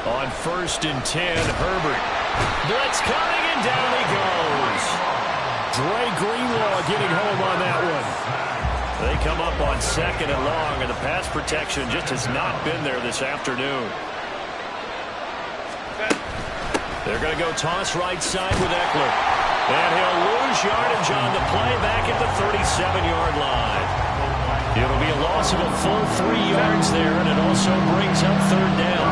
On 1st and 10, Herbert. Blitz coming, and down he goes. Dre Greenlaw getting home on that one. They come up on 2nd and long, and the pass protection just has not been there this afternoon. They're going to go toss right side with Eckler. And he'll lose yardage on the play back at the 37-yard line. It'll be a loss of a full 3 yards there, and it also brings up 3rd down.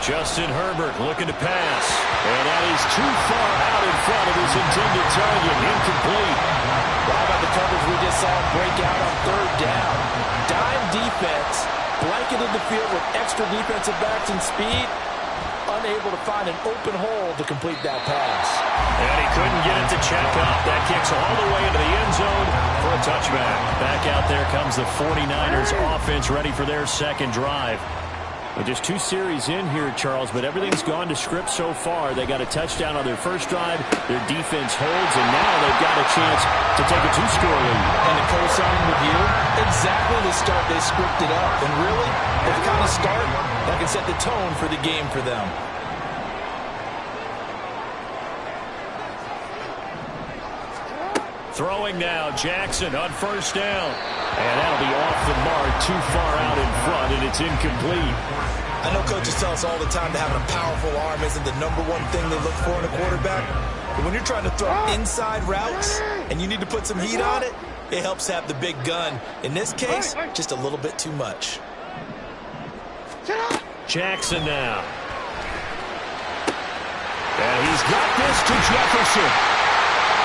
Justin Herbert looking to pass. And that is too far out in front of his intended target. Incomplete. How about the coverage we just saw break out on 3rd down? Dime defense, blanketed the field with extra defensive backs and speed. Unable to find an open hole to complete that pass. And he couldn't get it to check up. That kicks all the way into the end zone for a touchback. Back out there comes the 49ers offense ready for their 2nd drive. Well, just 2 series in here, Charles, but everything's gone to script so far. They got a touchdown on their first drive. Their defense holds, and now they've got a chance to take a 2-score lead. And to co-sign with you, exactly the start they scripted up. And really, the kind of start that can set the tone for the game for them. Throwing now, Jackson on 1st down. And that'll be off the mark, too far out in front, and it's incomplete. I know coaches tell us all the time that having a powerful arm isn't the #1 thing they look for in a quarterback. But when you're trying to throw inside routes and you need to put some heat on it, it helps have the big gun. In this case, just a little bit too much. Jackson now. And he's got this to Jefferson.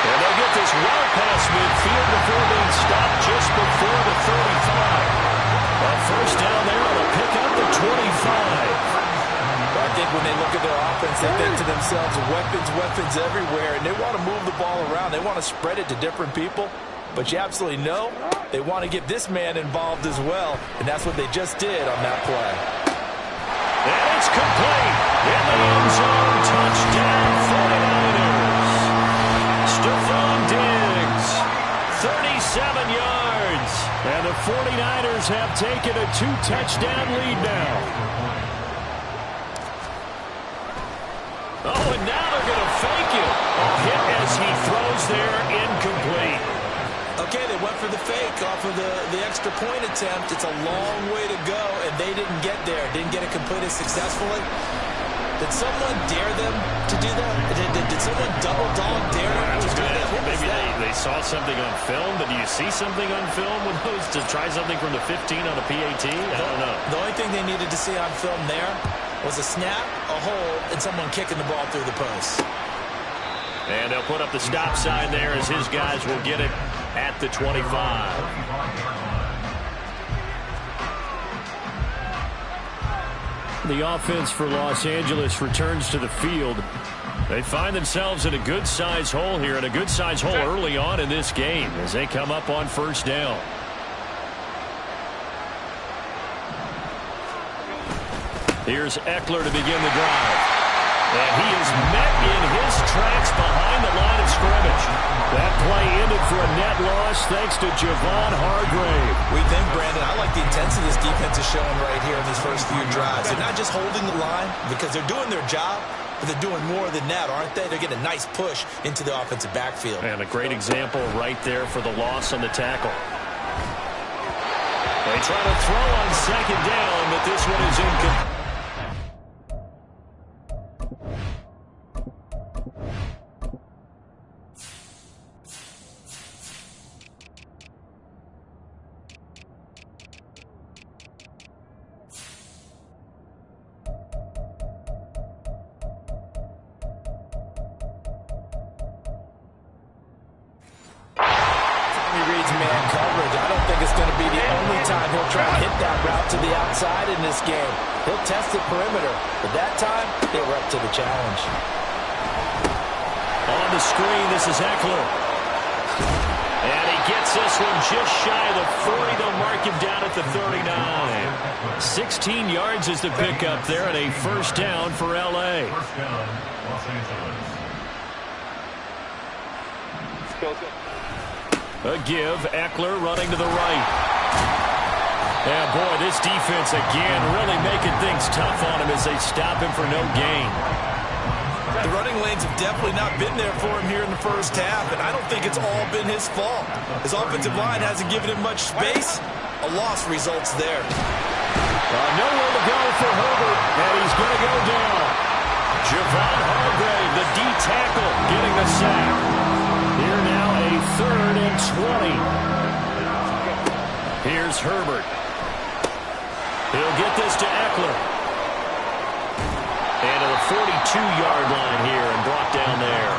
And they'll get this well past midfield before being stopped just before the 35. On 1st down there, they'll pick up the 25. I think when they look at their offense, they think to themselves, weapons everywhere, and they want to move the ball around. They want to spread it to different people. But you absolutely know they want to get this man involved as well, and that's what they just did on that play. And it's complete. In the end zone, touchdown 49ers. Stephon Diggs, 37 yards. And the 49ers have taken a 2-touchdown lead now. Oh, and now they're going to fake it. A hit as he throws there, incomplete. Okay, they went for the fake off of the extra point attempt. It's a long way to go, and they didn't get there. Didn't get it completed successfully. Did someone dare them to do that? Did someone double-dog dare them to do that? Maybe they saw something on film, but do you see something on film with those to try something from the 15 on a PAT? I don't know. The only thing they needed to see on film there was a snap, a hold, and someone kicking the ball through the post. And they'll put up the stop sign there as his guys will get it at the 25. The offense for Los Angeles returns to the field. They find themselves in a good-sized hole here, and a good-sized hole early on in this game as they come up on 1st down. Here's Eckler to begin the drive. And he is met in his tracks behind the line of scrimmage. That play ended for a net loss thanks to Javon Hargrave. We think, Brandon, I like the intensity this defense is showing right here in these first few drives. They're not just holding the line because they're doing their job, but they're doing more than that, aren't they? They're getting a nice push into the offensive backfield. And a great example right there for the loss on the tackle. They try to throw on 2nd down, but this one is incomplete. He'll test the perimeter, but that time they were up to the challenge. On the screen, this is Eckler. And he gets this one just shy of the 40. They'll mark him down at the 39. 16 yards is the pickup there, and a 1st down for L.A. A give, Eckler running to the right. Yeah, boy, this defense again really making things tough on him as they stop him for no gain. The running lanes have definitely not been there for him here in the first half, and I don't think it's all been his fault. His offensive line hasn't given him much space. A loss results there. Nowhere to go for Herbert, and he's going to go down. Javon Hargrave, the D tackle, getting the sack. Here now a 3rd and 20. Here's Herbert. He'll get this to Eckler. And to the 42-yard line here and brought down there.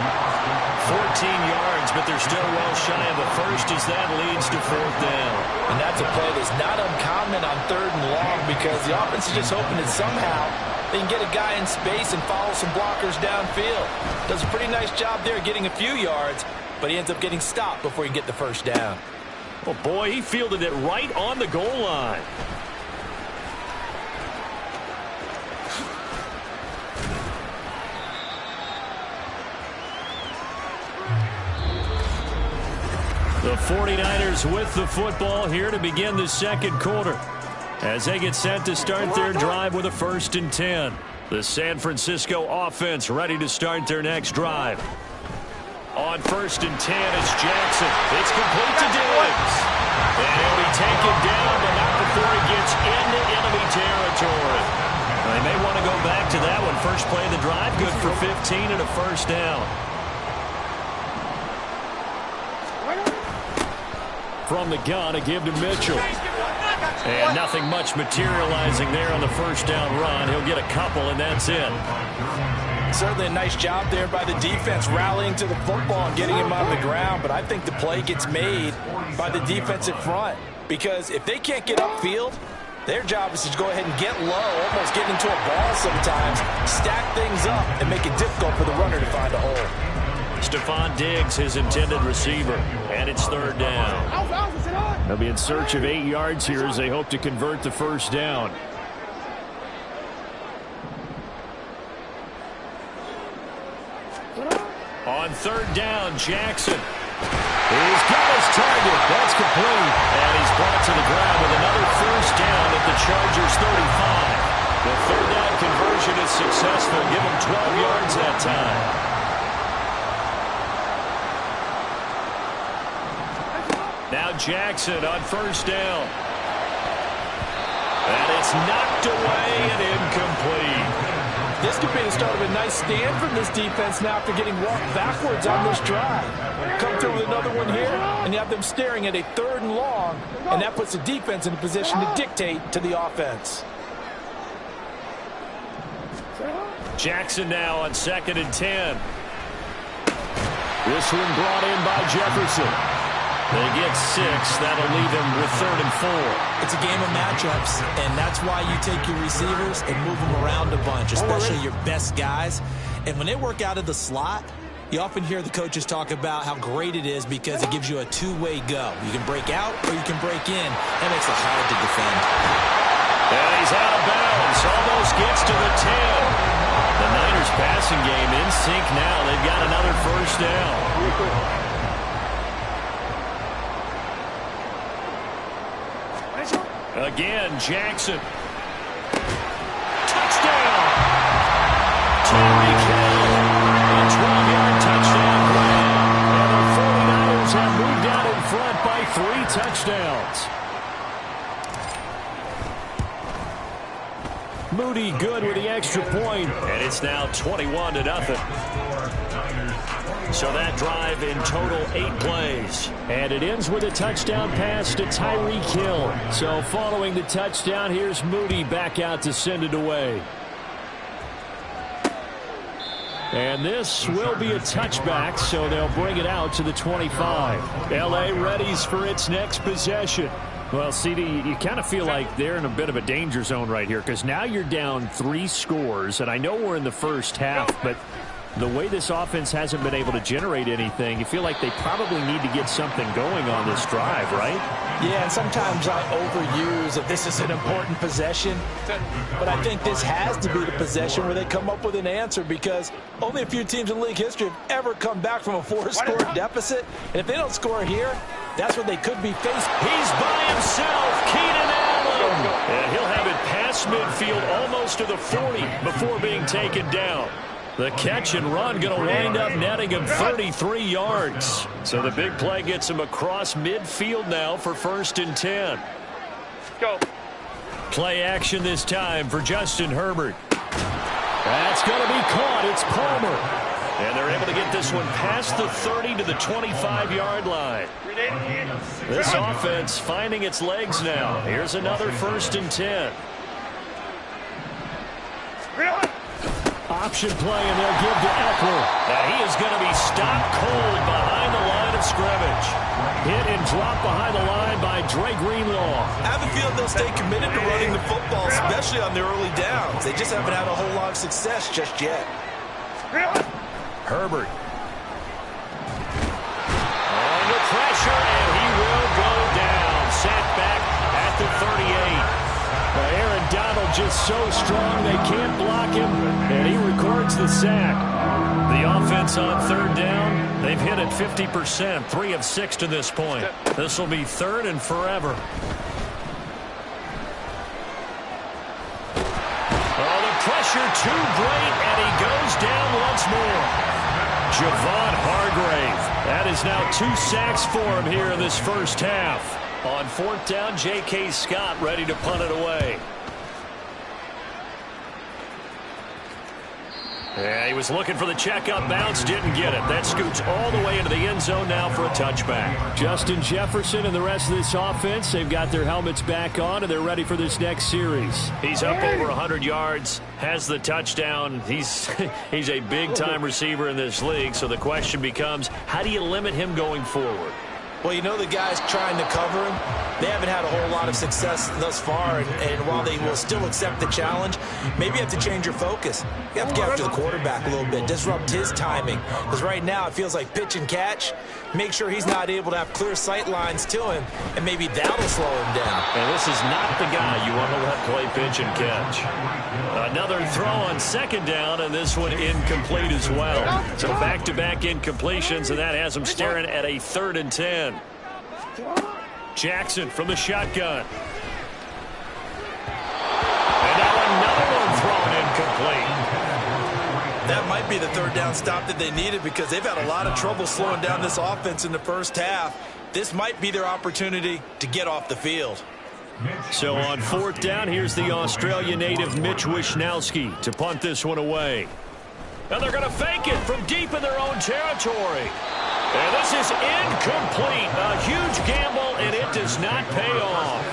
14 yards, but they're still well shy of the first as that leads to 4th down. And that's a play that's not uncommon on 3rd and long because the offense is just hoping that somehow they can get a guy in space and follow some blockers downfield. Does a pretty nice job there getting a few yards, but he ends up getting stopped before he can get the first down. Oh, boy, he fielded it right on the goal line. The 49ers with the football here to begin the second quarter as they get set to start their drive with a 1st and 10. The San Francisco offense ready to start their next drive. On 1st and 10, it's Jackson. It's complete to Diggs. And he'll be taken down, but not before he gets into enemy territory. They may want to go back to that one. First play of the drive, good for 15 and a 1st down. From the gun, a give to Mitchell. And nothing much materializing there on the 1st down run. He'll get a couple, and that's it. Certainly a nice job there by the defense rallying to the football and getting him out of the ground, but I think the play gets made by the defensive front because if they can't get upfield, their job is to go ahead and get low, almost get into a ball sometimes, stack things up, and make it difficult for the runner to find a hole. Stephon Diggs, his intended receiver, and it's 3rd down. They'll be in search of 8 yards here as they hope to convert the 1st down. On 3rd down, Jackson. He's got his target. That's complete. And he's brought to the ground with another 1st down at the Chargers' 35. The 3rd down conversion is successful. Give him 12 yards that time. Now Jackson on 1st down. And it's knocked away and incomplete. This could be the start of a nice stand from this defense now after getting walked backwards on this drive. Come through with another one here, and you have them staring at a 3rd and long, and that puts the defense in a position to dictate to the offense. Jackson now on 2nd and 10. This one brought in by Jefferson. They get 6. That'll leave them with 3rd and 4. It's a game of matchups, and that's why you take your receivers and move them around a bunch, especially your best guys. And when they work out of the slot, you often hear the coaches talk about how great it is because it gives you a two-way go. You can break out or you can break in. That makes it hard to defend. And he's out of bounds. Almost gets to the 10. The Niners passing game in sync now. They've got another 1st down. Again, Jackson. Touchdown! Tyreek Hill. A 12-yard touchdown grab. And the 49ers have moved out in front by 3 touchdowns. Moody good with the extra point. And it's now 21-0. So that drive in total 8 plays. And it ends with a touchdown pass to Tyreek Hill. So following the touchdown, here's Moody back out to send it away. And this will be a touchback, so they'll bring it out to the 25. L.A. readies for its next possession. Well, CD, you kind of feel like they're in a bit of a danger zone right here because now you're down 3 scores, and I know we're in the first half, but The way this offense hasn't been able to generate anything, you feel like they probably need to get something going on this drive, right? Yeah, and sometimes I overuse that this is an important possession, but I think this has to be the possession where they come up with an answer, because only a few teams in league history have ever come back from a 4-score deficit, and if they don't score here, that's what they could be faced. He's by himself, Keenan Allen, and he'll have it past midfield almost to the 40 before being taken down. The catch and run going to wind up netting him 33 yards. So the big play gets him across midfield now for 1st and 10. Go. Play action this time for Justin Herbert. That's going to be caught. It's Palmer. And they're able to get this one past the 30 to the 25-yard line. This offense finding its legs now. Here's another 1st and 10. Option play, and they'll give to Eckler. Now he is going to be stopped cold behind the line of scrimmage. Hit and dropped behind the line by Dre Greenlaw. I have a feeling they'll stay committed to running the football, especially on the early downs. They just haven't had a whole lot of success just yet. Herbert. Under pressure, and he will go down. Sat back at the 38. Aaron Donald just so strong they can't block him, and he records the sack. The offense on 3rd down, they've hit it 50%, 3 of 6 to this point. This will be 3rd and forever. Oh, the pressure too great, and he goes down once more. Javon Hargrave. That is now 2 sacks for him here in this first half. On 4th down, J.K. Scott ready to punt it away. Yeah, he was looking for the checkup bounce, didn't get it. That scoots all the way into the end zone now for a touchback. Justin Jefferson and the rest of this offense, they've got their helmets back on, and they're ready for this next series. He's up over 100 yards, has the touchdown. He's a big-time receiver in this league, so the question becomes, how do you limit him going forward? Well, you know the guys trying to cover him, they haven't had a whole lot of success thus far, and while they will still accept the challenge, maybe you have to change your focus. You have to get after the quarterback a little bit, disrupt his timing, because right now it feels like pitch and catch. Make sure he's not able to have clear sight lines to him, and maybe that'll slow him down. And this is not the guy you want to let play pitch and catch. Another throw on 2nd down, and this one incomplete as well. So back-to-back incompletions, and that has him staring at a 3rd and 10. Jackson from the shotgun. And now another one thrown incomplete. That might be the 3rd down stop that they needed, because they've had a lot of trouble slowing down this offense in the first half. This might be their opportunity to get off the field. So on 4th down, here's the Australia native Mitch Wishnowsky to punt this one away. And they're going to fake it from deep in their own territory. And this is incomplete. A huge gamble, and it does not pay off.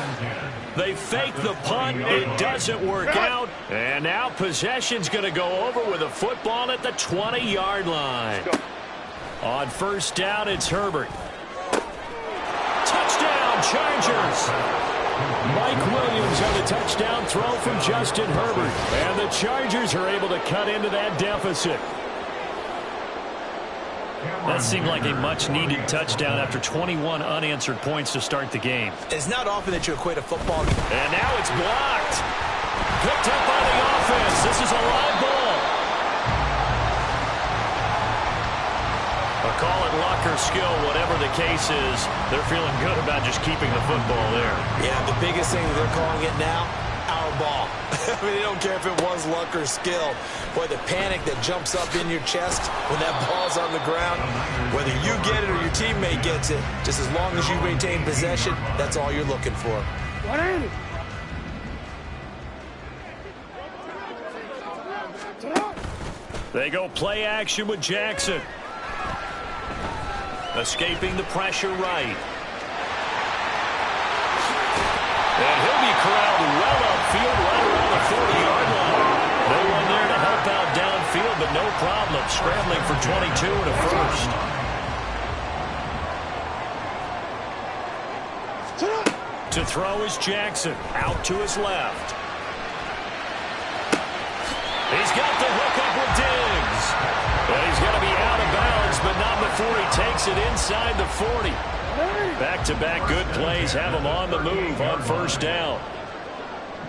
They fake the punt. It doesn't work out. And now possession's going to go over with a football at the 20-yard line. On 1st down, it's Herbert. Touchdown, Chargers. Mike Williams on the touchdown throw from Justin Herbert. And the Chargers are able to cut into that deficit. That seemed like a much-needed touchdown after 21 unanswered points to start the game. It's not often that you equate a football. And now it's blocked. Picked up by the offense. This is a live ball. Call it luck or skill, whatever the case is, they're feeling good about just keeping the football there. Yeah, the biggest thing that they're calling it now, our ball. I mean, they don't care if it was luck or skill. Boy, the panic that jumps up in your chest when that ball's on the ground, whether you get it or your teammate gets it, just as long as you maintain possession, that's all you're looking for. They go play action with Jackson. Escaping the pressure right. And he'll be corralled well upfield right around the 40-yard line. No one there to help out downfield, but no problem. Scrambling for 22 and a first. To throw is Jackson. Out to his left. He's got the hook up with Diggs. And he's going to be out of bounds, but not before he takes it inside the 40. Back-to-back good plays have him on the move on first down.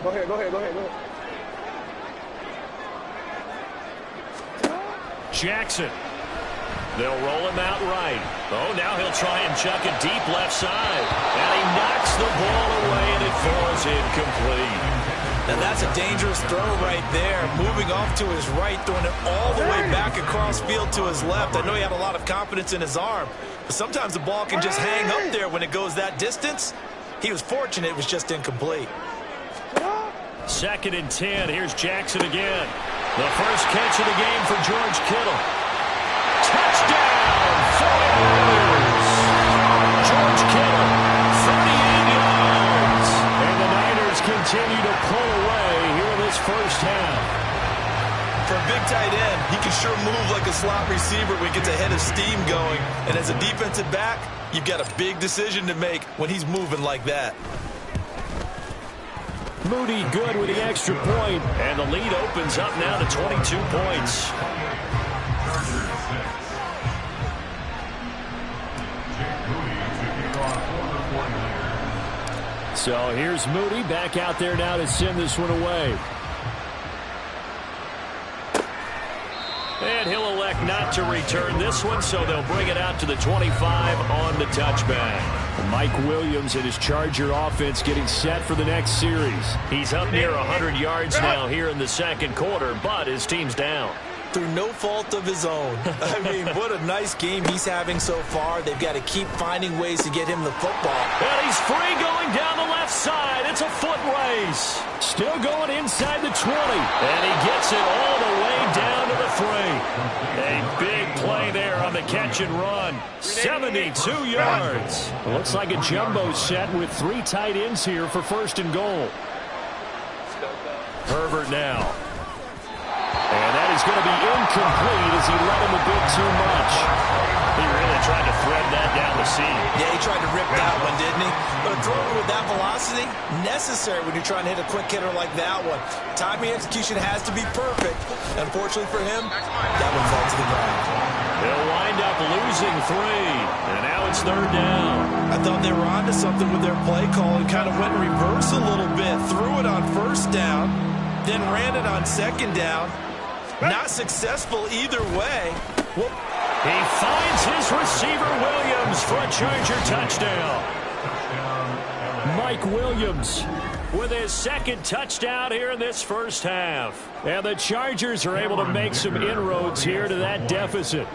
Go ahead. Jackson. They'll roll him out right. Oh, now he'll try and chuck it deep left side. And he knocks the ball away, and it falls incomplete. Now that's a dangerous throw right there. Moving off to his right, throwing it all the way back across field to his left. I know he had a lot of confidence in his arm, but sometimes the ball can just hang up there when it goes that distance. He was fortunate it was just incomplete. 2nd and 10. Here's Jackson again. The first catch of the game for George Kittle. Touchdown, 49ers. George Kittle, 38 yards. And the Niners continue to pull away here in this first half. For a big tight end, he can sure move like a slot receiver when he gets a head of steam going. And as a defensive back, you've got a big decision to make when he's moving like that. Moody good with the extra point, and the lead opens up now to 22 points. So here's Moody back out there now to send this one away. And he'll elect not to return this one, so they'll bring it out to the 25 on the touchback. Mike Williams and his Charger offense getting set for the next series. He's up near 100 yards now here in the second quarter, but his team's down. Through no fault of his own. I mean, what a nice game he's having so far. They've got to keep finding ways to get him the football. And he's free going down the left side. It's a foot race. Still going inside the 20. And he gets it all the way down to the 3. A big play there on the catch and run. 72 yards. Looks like a jumbo set with 3 tight ends here for 1st and goal. Herbert now. And that is going to be incomplete as he let him a bit too much. He really tried to thread that down the seam. Yeah, he tried to rip that one, didn't he? But a throw with that velocity, necessary when you're trying to hit a quick hitter like that one. Timing execution has to be perfect. Unfortunately for him, that one fell to the ground. They'll wind up losing 3. And now it's 3rd down. I thought they were onto something with their play call and kind of went in reverse a little bit. Threw it on 1st down, then ran it on 2nd down. Not successful either way. He finds his receiver Williams for a Charger touchdown. Mike Williams with his 2nd touchdown here in this first half. And the Chargers are able to make some inroads here to that deficit.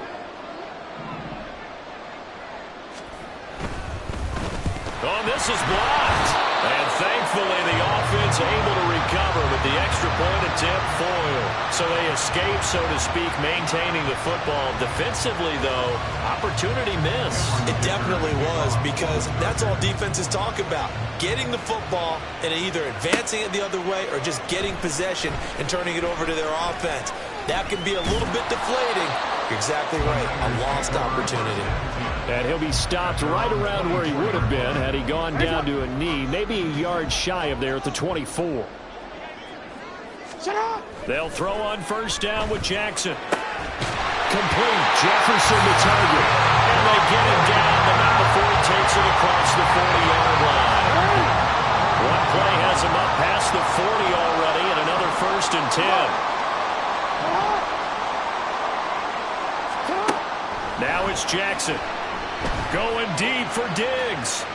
Oh, this is blocked. And thankfully, the offense able to recover with the extra point attempt foiled. So they escape, so to speak, maintaining the football. Defensively, though, opportunity missed. It definitely was, because that's all defenses talk about. Getting the football and either advancing it the other way or just getting possession and turning it over to their offense. That can be a little bit deflating. You're exactly right. A lost opportunity. And he'll be stopped right around where he would have been had he gone down to a knee, maybe a yard shy of there at the 24. They'll throw on 1st down with Jackson. Complete. Jefferson the target. And they get him down, but not before he takes it across the 40-yard line. One play has him up past the 40 already, and another 1st and 10. Now it's Jackson. Going deep for Diggs.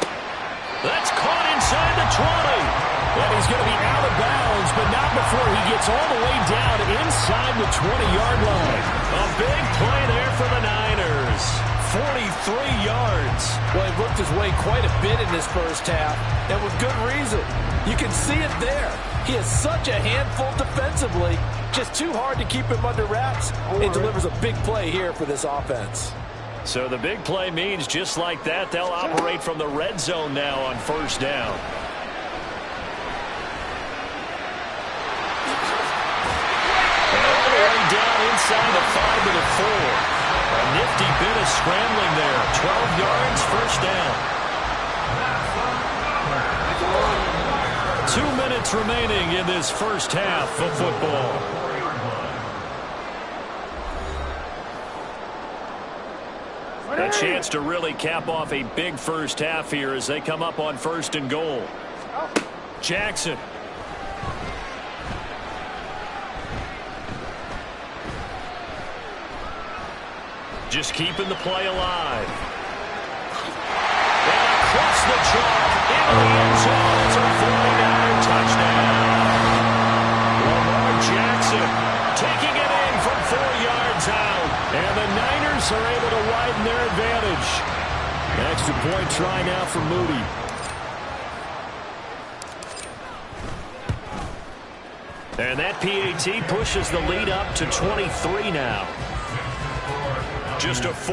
That's caught inside the 20. And he's going to be out of bounds, but not before he gets all the way down inside the 20-yard line. A big play there for the Niners. 43 yards. Well, he worked his way quite a bit in this first half, and with good reason. You can see it there. He is such a handful defensively. Just too hard to keep him under wraps. It delivers a big play here for this offense. So the big play means just like that, they'll operate from the red zone now on 1st down. And all the way down inside the 5 to the 4. A nifty bit of scrambling there. 12 yards, 1st down. 2 minutes remaining in this first half of football. chance to really cap off a big first half here as they come up on 1st and goal. Jackson. Just keeping the play alive. And across the chalk into the end zone. It's a 49er touchdown. Lamar Jackson taking it in from 4 yards out. And the Niners are able to widen their advantage. Extra point try now for Moody. And that PAT pushes the lead up to 23 now. Just a